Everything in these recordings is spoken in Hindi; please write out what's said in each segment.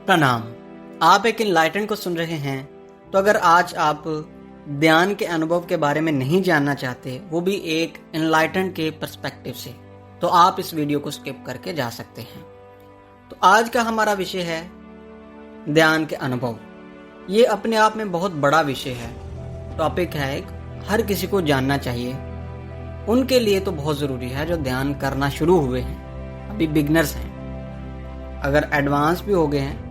प्रणाम। आप एक इनलाइटन को सुन रहे हैं। तो अगर आज आप ध्यान के अनुभव के बारे में नहीं जानना चाहते, वो भी एक इनलाइटन के पर्सपेक्टिव से, तो आप इस वीडियो को स्किप करके जा सकते हैं। तो आज का हमारा विषय है ध्यान के अनुभव। ये अपने आप में बहुत बड़ा विषय है, टॉपिक है, हर किसी को जानना चाहिए। उनके लिए तो बहुत ज़रूरी है जो ध्यान करना शुरू हुए हैं, अभी बिगनर्स हैं। अगर एडवांस भी हो गए हैं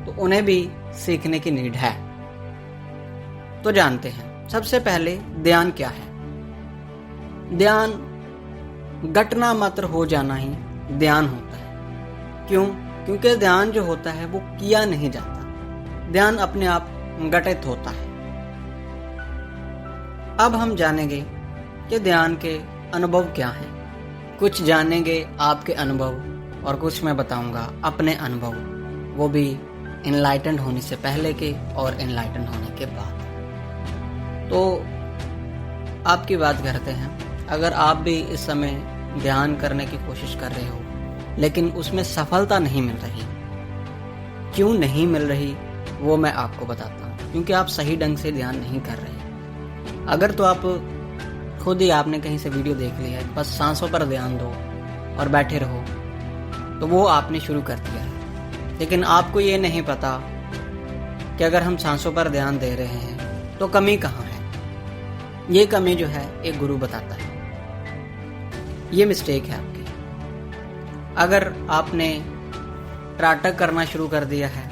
तो उन्हें भी सीखने की नीड है। तो जानते हैं, सबसे पहले ध्यान क्या है। ध्यान घटना मात्र हो जाना ही ध्यान होता है। क्यों? क्योंकि ध्यान जो होता है वो किया नहीं जाता, ध्यान अपने आप घटित होता है। अब हम जानेंगे कि ध्यान के अनुभव क्या हैं। कुछ जानेंगे आपके अनुभव और कुछ मैं बताऊंगा अपने अनुभव, वो भी इनलाइटेंड होने से पहले के और इनलाइटेंड होने के बाद। तो आपकी बात करते हैं, अगर आप भी इस समय ध्यान करने की कोशिश कर रहे हो लेकिन उसमें सफलता नहीं मिल रही, क्यों नहीं मिल रही वो मैं आपको बताता हूँ। क्योंकि आप सही ढंग से ध्यान नहीं कर रहे। अगर तो आप खुद ही आपने कहीं से वीडियो देख लिया है, बस सांसों पर ध्यान दो और बैठे रहो, तो वो आपने शुरू कर दिया है। लेकिन आपको ये नहीं पता कि अगर हम सांसों पर ध्यान दे रहे हैं तो कमी कहाँ है। ये कमी जो है एक गुरु बताता है। ये मिस्टेक है आपकी। अगर आपने त्राटक करना शुरू कर दिया है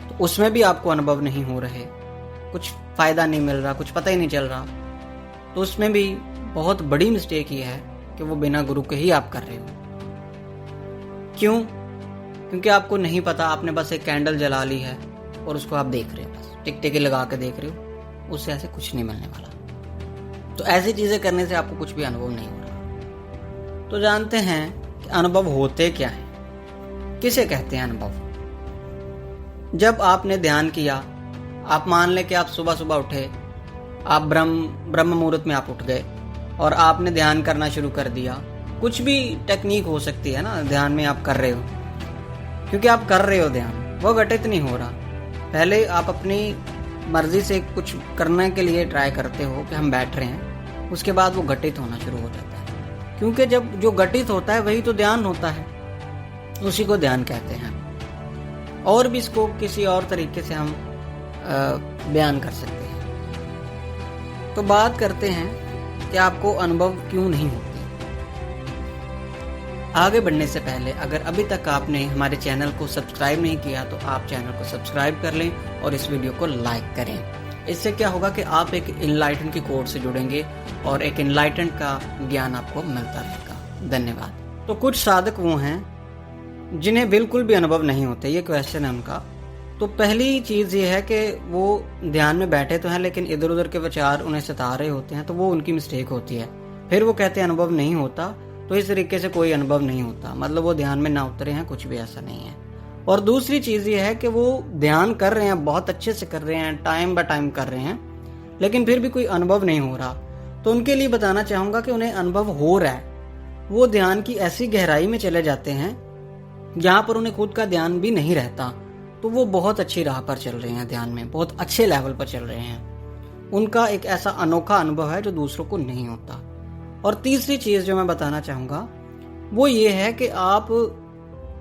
तो उसमें भी आपको अनुभव नहीं हो रहे, कुछ फायदा नहीं मिल रहा, कुछ पता ही नहीं चल रहा, तो उसमें भी बहुत बड़ी मिस्टेक ये है कि वो बिना गुरु के ही आप कर रहे हो। क्यों? क्योंकि आपको नहीं पता, आपने बस एक कैंडल जला ली है और उसको आप देख रहे हो, बस टिकटिकी लगा के देख रहे हो, उससे ऐसे कुछ नहीं मिलने वाला। तो ऐसी चीजें करने से आपको कुछ भी अनुभव नहीं हो रहा। तो जानते हैं कि अनुभव होते क्या हैं, किसे कहते हैं अनुभव। जब आपने ध्यान किया, आप मान लें कि आप सुबह सुबह उठे, आप ब्रह्म मुहूर्त में आप उठ गए और आपने ध्यान करना शुरू कर दिया। कुछ भी टेक्निक हो सकती है ना, ध्यान में आप कर रहे हो, क्योंकि आप कर रहे हो ध्यान, वो घटित नहीं हो रहा। पहले आप अपनी मर्जी से कुछ करने के लिए ट्राई करते हो कि हम बैठ रहे हैं, उसके बाद वो घटित होना शुरू हो जाता है। क्योंकि जब जो घटित होता है वही तो ध्यान होता है, उसी को ध्यान कहते हैं। और भी इसको किसी और तरीके से हम बयान कर सकते हैं। तो बात करते हैं कि आपको अनुभव क्यों नहीं होते। आगे बढ़ने से पहले अगर अभी तक आपने हमारे चैनल को सब्सक्राइब नहीं किया तो आप चैनल को सब्सक्राइब कर लें और इस वीडियो को लाइक करें। इससे क्या होगा कि आप एक इनलाइटन की कोड से जुड़ेंगे और एक इनलाइटन का ज्ञान आपको मिलता रहेगा। धन्यवाद। तो कुछ साधक वो हैं जिन्हें बिल्कुल भी अनुभव नहीं होते, ये क्वेश्चन है उनका। तो पहली चीज़ ये है कि वो ध्यान में बैठे तो हैं लेकिन इधर उधर के विचार उन्हें सता रहे होते हैं, तो वो उनकी मिस्टेक होती है। फिर वो कहते हैं अनुभव नहीं होता। तो इस तरीके से कोई अनुभव नहीं होता, मतलब वो ध्यान में ना उतरे हैं, कुछ भी ऐसा नहीं है। और दूसरी चीज़ ये है कि वो ध्यान कर रहे हैं, बहुत अच्छे से कर रहे हैं, टाइम बाय टाइम कर रहे हैं, लेकिन फिर भी कोई अनुभव नहीं हो रहा। तो उनके लिए बताना चाहूँगा कि उन्हें अनुभव हो रहा है। वो ध्यान की ऐसी गहराई में चले जाते हैं जहाँ पर उन्हें खुद का ध्यान भी नहीं रहता। तो वो बहुत अच्छी राह पर चल रहे हैं, ध्यान में बहुत अच्छे लेवल पर चल रहे हैं। उनका एक ऐसा अनोखा अनुभव है जो दूसरों को नहीं होता। और तीसरी चीज़ जो मैं बताना चाहूँगा वो ये है कि आप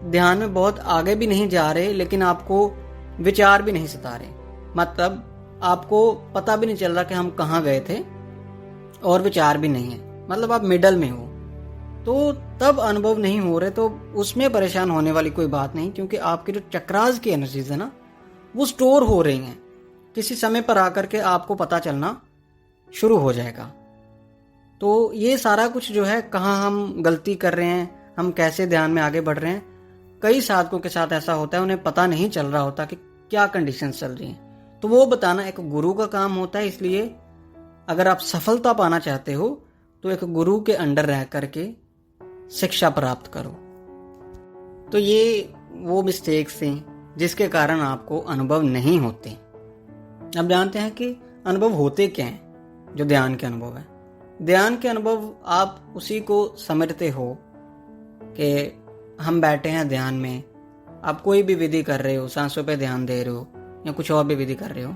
ध्यान में बहुत आगे भी नहीं जा रहे लेकिन आपको विचार भी नहीं सता रहे, मतलब आपको पता भी नहीं चल रहा कि हम कहाँ गए थे और विचार भी नहीं है, मतलब आप मिडल में हो। तो तब अनुभव नहीं हो रहे, तो उसमें परेशान होने वाली कोई बात नहीं, क्योंकि आपके जो चक्रास की एनर्जीज है ना, वो स्टोर हो रही हैं। किसी समय पर आकर के आपको पता चलना शुरू हो जाएगा। तो ये सारा कुछ जो है, कहाँ हम गलती कर रहे हैं, हम कैसे ध्यान में आगे बढ़ रहे हैं, कई साधकों के साथ ऐसा होता है, उन्हें पता नहीं चल रहा होता कि क्या कंडीशंस चल रही हैं। तो वो बताना एक गुरु का काम होता है। इसलिए अगर आप सफलता पाना चाहते हो तो एक गुरु के अंडर रह करके शिक्षा प्राप्त करो। तो ये वो मिस्टेक्स हैं जिसके कारण आपको अनुभव नहीं होते। अब जानते हैं कि अनुभव होते क्या हैं। जो ध्यान के अनुभव है, ध्यान के अनुभव आप उसी को समझते हो कि हम बैठे हैं ध्यान में, आप कोई भी विधि कर रहे हो, सांसों पे ध्यान दे रहे हो या कुछ और भी विधि कर रहे हो,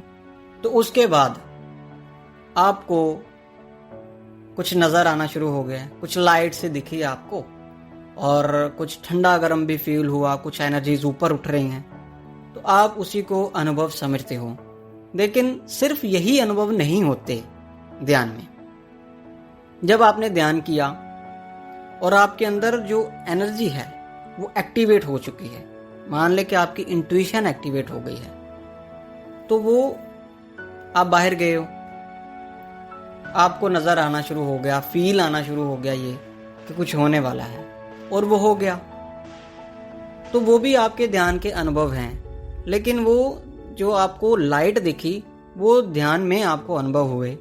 तो उसके बाद आपको कुछ नज़र आना शुरू हो गया, कुछ लाइट से दिखी आपको और कुछ ठंडा गर्म भी फील हुआ, कुछ एनर्जीज ऊपर उठ रही हैं, तो आप उसी को अनुभव समझते हो। लेकिन सिर्फ यही अनुभव नहीं होते ध्यान में। जब आपने ध्यान किया और आपके अंदर जो एनर्जी है वो एक्टिवेट हो चुकी है, मान ले कि आपकी इंट्यूशन एक्टिवेट हो गई है, तो वो आप बाहर गए हो, आपको नज़र आना शुरू हो गया, फील आना शुरू हो गया ये कि कुछ होने वाला है, और वो हो गया, तो वो भी आपके ध्यान के अनुभव हैं। लेकिन वो जो आपको लाइट दिखी वो ध्यान में आपको अनुभव हुए,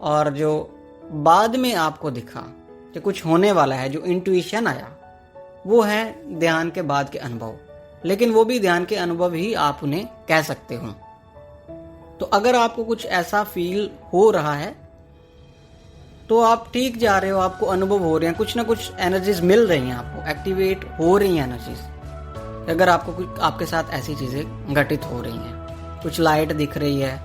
और जो बाद में आपको दिखा कि कुछ होने वाला है, जो इंट्यूशन आया, वो है ध्यान के बाद के अनुभव। लेकिन वो भी ध्यान के अनुभव ही आप उन्हें कह सकते हो। तो अगर आपको कुछ ऐसा फील हो रहा है तो आप ठीक जा रहे हो, आपको अनुभव हो रहे हैं, कुछ ना कुछ एनर्जीज मिल रही हैं, आपको एक्टिवेट हो रही हैं एनर्जीज। अगर आपको कुछ आपके साथ ऐसी चीज़ें घटित हो रही हैं, कुछ लाइट दिख रही है,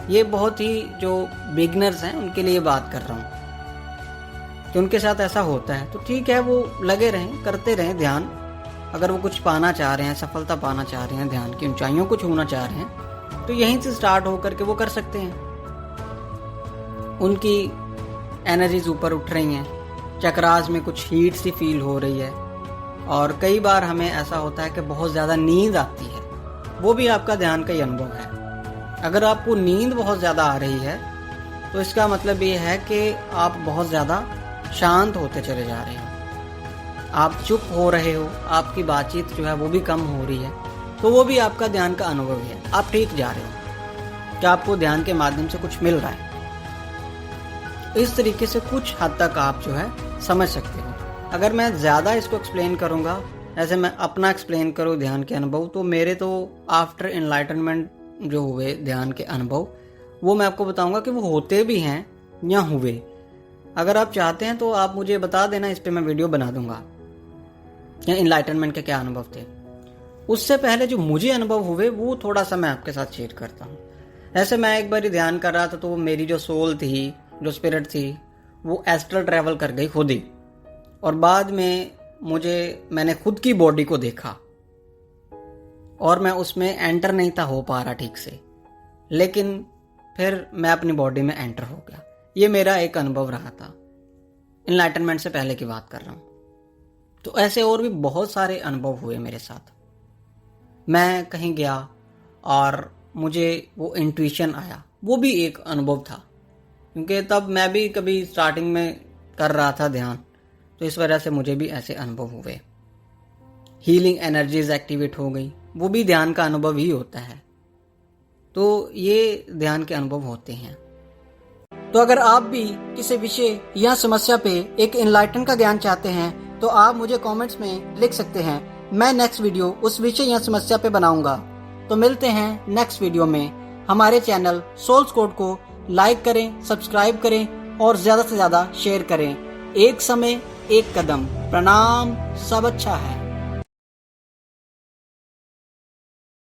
ये बहुत ही जो बिगनर्स हैं उनके लिए बात कर रहा हूँ कि उनके साथ ऐसा होता है, तो ठीक है, वो लगे रहें, करते रहें ध्यान। अगर वो कुछ पाना चाह रहे हैं, सफलता पाना चाह रहे हैं, ध्यान की ऊंचाइयों को छूना चाह रहे हैं, तो यहीं से स्टार्ट होकर के वो कर सकते हैं। उनकी एनर्जीज ऊपर उठ रही हैं, चक्रास में कुछ हीट सी फील हो रही है, और कई बार हमें ऐसा होता है कि बहुत ज़्यादा नींद आती है, वो भी आपका ध्यान का ही अनुभव है। अगर आपको नींद बहुत ज़्यादा आ रही है तो इसका मतलब ये है कि आप बहुत ज़्यादा शांत होते चले जा रहे हो, आप चुप हो रहे हो, आपकी बातचीत जो है वो भी कम हो रही है, तो वो भी आपका ध्यान का अनुभव है। आप ठीक जा रहे हो कि आपको ध्यान के माध्यम से कुछ मिल रहा है। इस तरीके से कुछ हद तक आप जो है समझ सकते हो। अगर मैं ज़्यादा इसको एक्सप्लेन करूँगा, जैसे मैं अपना एक्सप्लेन करूँ ध्यान के अनुभव, तो मेरे तो आफ्टर एनलाइटनमेंट जो हुए ध्यान के अनुभव, वो मैं आपको बताऊंगा कि वो होते भी हैं या हुए। अगर आप चाहते हैं तो आप मुझे बता देना, इस पे मैं वीडियो बना दूंगा या एनलाइटनमेंट के क्या अनुभव थे। उससे पहले जो मुझे अनुभव हुए वो थोड़ा सा मैं आपके साथ शेयर करता हूँ। ऐसे मैं एक बार ध्यान कर रहा था, तो मेरी जो सोल थी, जो स्पिरिट थी, वो एस्ट्रल ट्रैवल कर गई खुद ही, और बाद में मैंने खुद की बॉडी को देखा, और मैं उसमें एंटर नहीं था हो पा रहा ठीक से, लेकिन फिर मैं अपनी बॉडी में एंटर हो गया। ये मेरा एक अनुभव रहा था, एनलाइटनमेंट से पहले की बात कर रहा हूँ। तो ऐसे और भी बहुत सारे अनुभव हुए मेरे साथ। मैं कहीं गया और मुझे वो इंट्यूशन आया, वो भी एक अनुभव था, क्योंकि तब मैं भी कभी स्टार्टिंग में कर रहा था ध्यान, तो इस वजह से मुझे भी ऐसे अनुभव हुए। हीलिंग एनर्जीज एक्टिवेट हो गई, वो भी ध्यान का अनुभव ही होता है। तो ये ध्यान के अनुभव होते हैं। तो अगर आप भी किसी विषय या समस्या पे एक एनलाइटन का ज्ञान चाहते हैं तो आप मुझे कमेंट्स में लिख सकते हैं। मैं नेक्स्ट वीडियो उस विषय या समस्या पे बनाऊंगा। तो मिलते हैं नेक्स्ट वीडियो में। हमारे चैनल सोल्स कोड को लाइक करें, सब्सक्राइब करें और ज्यादा से ज्यादा शेयर करें। एक समय एक कदम। प्रणाम, सब अच्छा है।